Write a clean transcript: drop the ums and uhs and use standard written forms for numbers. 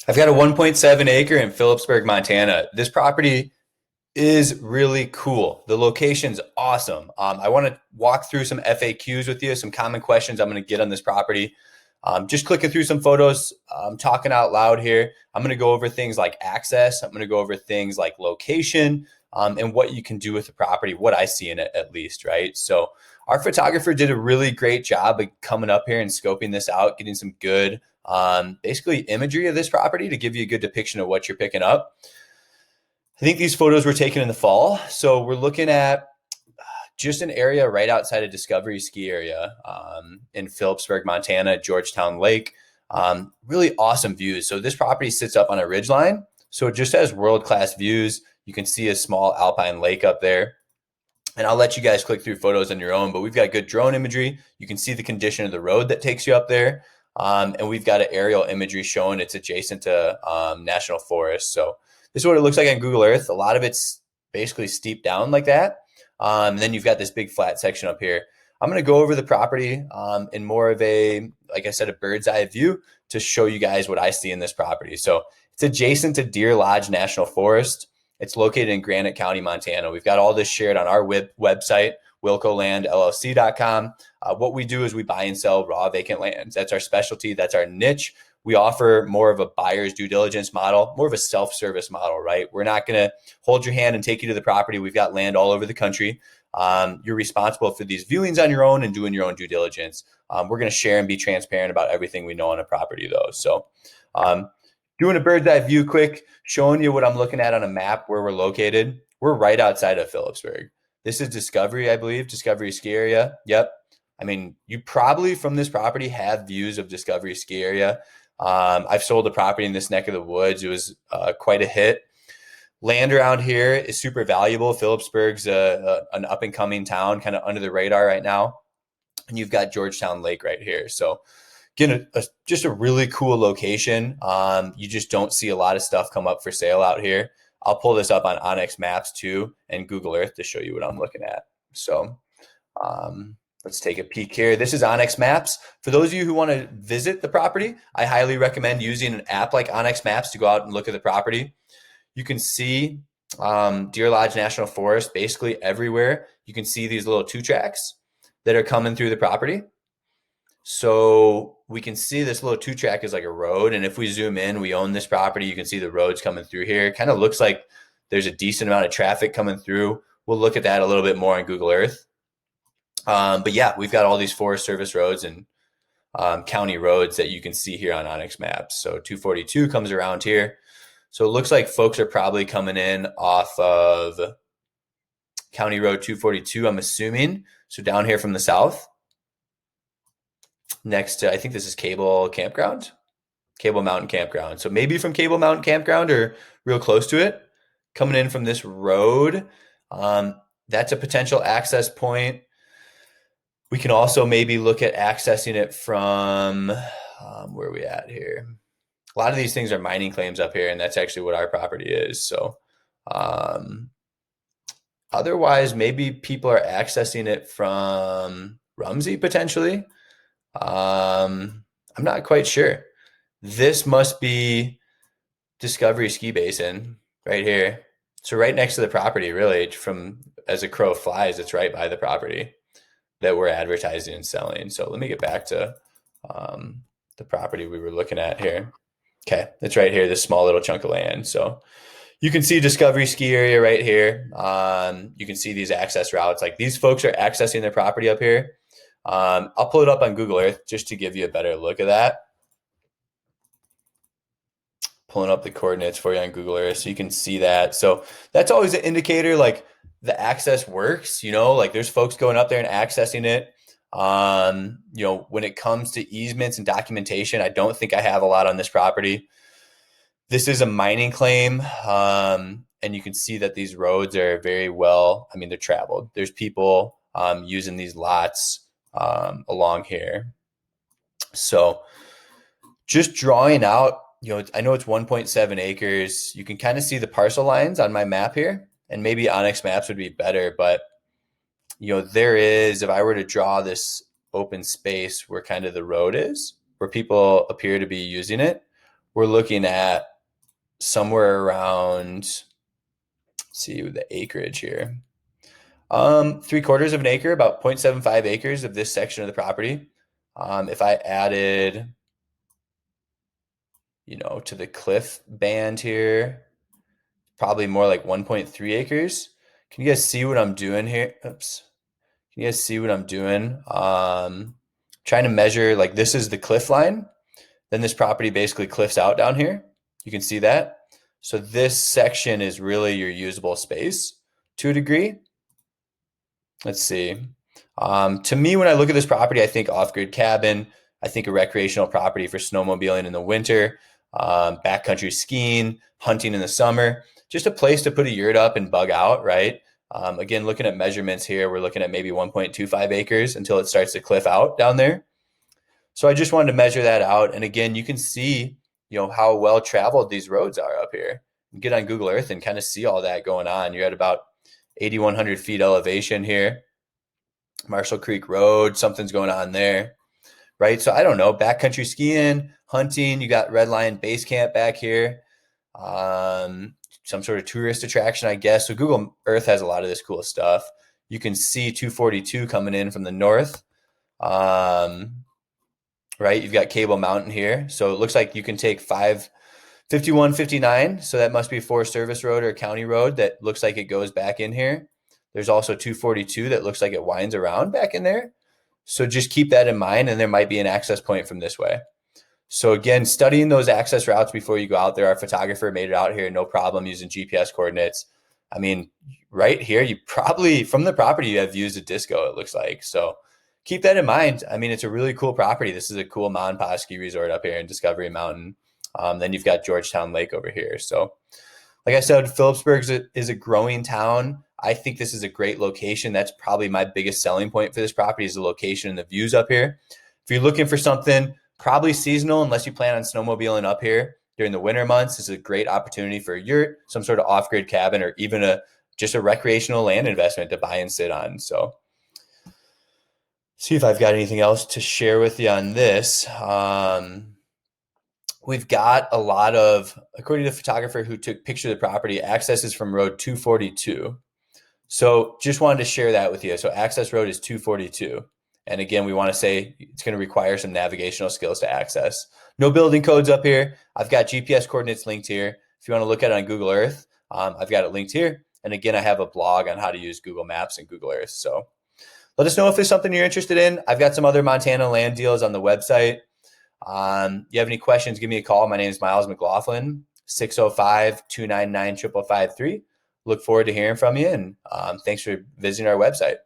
I've got a 1.7 acre in Philipsburg, Montana. This property is really cool. The location's awesome. I want to walk through some FAQs with you, some common questions I'm going to get on this property. Just clicking through some photos, talking out loud here. I'm going to go over things like access. I'm going to go over things like location, and what you can do with the property, what I see in it at least, right? So our photographer did a really great job of coming up here and scoping this out, getting some good, basically imagery of this property to give you a good depiction of what you're picking up. I think these photos were taken in the fall. So we're looking at just an area right outside of Discovery Ski Area in Philipsburg, Montana, Georgetown Lake. Really awesome views. So this property sits up on a ridgeline. So it just has world-class views. You can see a small alpine lake up there. And I'll let you guys click through photos on your own, but we've got good drone imagery. You can see the condition of the road that takes you up there. And we've got an aerial imagery showing it's adjacent to national forest. So this is what it looks like on Google Earth. A lot of it's basically steep down like that. And then you've got this big flat section up here. I'm going to go over the property in more of a, like I said, a bird's eye view to show you guys what I see in this property. So it's adjacent to Deer Lodge National Forest. It's located in Granite County, Montana. We've got all this shared on our website, wilcolandllc.com. What we do is we buy and sell raw vacant lands. That's our specialty. That's our niche. We offer more of a buyer's due diligence model, more of a self-service model, right? We're not going to hold your hand and take you to the property. We've got land all over the country. You're responsible for these viewings on your own and doing your own due diligence. We're going to share and be transparent about everything we know on a property, though. So doing a bird's eye view quick, showing you what I'm looking at on a map where we're located. We're right outside of Philipsburg. This is Discovery, I believe, Discovery Ski Area. Yep. I mean, you probably from this property have views of Discovery Ski Area. I've sold a property in this neck of the woods. It was quite a hit. Land around here is super valuable. Philipsburg's an up and coming town, kind of under the radar right now. And you've got Georgetown Lake right here. So again, just a really cool location. You just don't see a lot of stuff come up for sale out here. I'll pull this up on Onyx Maps too and Google Earth to show you what I'm looking at. So let's take a peek here. This is Onyx Maps. For those of you who want to visit the property, I highly recommend using an app like Onyx Maps to go out and look at the property. You can see Deer Lodge National Forest basically everywhere. You can see these little 2-tracks that are coming through the property. So we can see this little 2-track is like a road. And if we zoom in, we own this property. You can see the roads coming through here. It kind of looks like there's a decent amount of traffic coming through. We'll look at that a little bit more on Google Earth. But yeah, we've got all these Forest Service roads and county roads that you can see here on Onyx Maps. So 242 comes around here. So it looks like folks are probably coming in off of County Road 242, I'm assuming. So down here from the south. Next to, I think this is Cable Mountain Campground. So maybe from Cable Mountain Campground or real close to it, coming in from this road. That's a potential access point. We can also maybe look at accessing it from, where are we at here? A lot of these things are mining claims up here, and that's actually what our property is. So otherwise, maybe people are accessing it from Rumsey potentially. I'm not quite sure. This must be Discovery Ski Basin right here. So right next to the property, really, from as a crow flies, it's right by the property that we're advertising and selling. So let me get back to the property we were looking at here. Okay, it's right here, this small little chunk of land. So you can see Discovery Ski Area right here. You can see these access routes. Like these folks are accessing their property up here. I'll pull it up on Google Earth just to give you a better look at that. Pulling up the coordinates for you on Google Earth so you can see that. So that's always an indicator like the access works, like there's folks going up there and accessing it. When it comes to easements and documentation, I don't think I have a lot on this property. This is a mining claim. And you can see that these roads are very well, they're traveled. There's people using these lots along here. So just drawing out, I know it's 1.7 acres. You can kind of see the parcel lines on my map here, and maybe Onyx Maps would be better, but there is, if I were to draw this open space where kind of the road is, where people appear to be using it, we're looking at somewhere around, let's see the acreage here. 3/4 of an acre, about 0.75 acres of this section of the property. If I added, to the cliff band here, probably more like 1.3 acres. Can you guys see what I'm doing here? Oops. Can you guys see what I'm doing? Trying to measure, like, this is the cliff line. Then this property basically cliffs out down here. You can see that. So this section is really your usable space to a degree. Let's see. To me, when I look at this property, I think off-grid cabin. I think a recreational property for snowmobiling in the winter, backcountry skiing, hunting in the summer. Just a place to put a yurt up and bug out, right? Again, looking at measurements here, we're looking at maybe 1.25 acres until it starts to cliff out down there. So I just wanted to measure that out. And again, you can see, how well traveled these roads are up here. You get on Google Earth and kind of see all that going on. You're at about 8,100 feet elevation here. Marshall Creek Road, something's going on there, right? So I don't know, backcountry skiing, hunting, you got Red Lion Base Camp back here. Some sort of tourist attraction, I guess. So Google Earth has a lot of this cool stuff. You can see 242 coming in from the north. Right, you've got Cable Mountain here. So it looks like you can take 551, 59. So that must be a Forest Service road or a county road that looks like it goes back in here. There's also 242 that looks like it winds around back in there. So just keep that in mind, and there might be an access point from this way. So again, studying those access routes before you go out there. Our photographer made it out here, no problem, using GPS coordinates. I mean, right here, you probably, from the property, you have views of Disco, it looks like. So keep that in mind. I mean, it's a really cool property. This is a cool mountain pop ski resort up here in Discovery Mountain. Then you've got Georgetown Lake over here. So like I said, Philipsburg is a growing town. I think this is a great location. That's probably my biggest selling point for this property is the location and the views up here. If you're looking for something probably seasonal, unless you plan on snowmobiling up here during the winter months, this is a great opportunity for a yurt, some sort of off-grid cabin, or even just a recreational land investment to buy and sit on. So see if I've got anything else to share with you on this. We've got a lot of, according to the photographer who took picture of the property, access is from road 242. So just wanted to share that with you. So access road is 242. And again, we want to say it's going to require some navigational skills to access. No building codes up here. I've got GPS coordinates linked here. If you want to look at it on Google Earth, I've got it linked here. And again, I have a blog on how to use Google Maps and Google Earth. So let us know if there's something you're interested in. I've got some other Montana land deals on the website. You have any questions, give me a call. My name is Miles McLaughlin, 605-299-5553. Look forward to hearing from you, and thanks for visiting our website.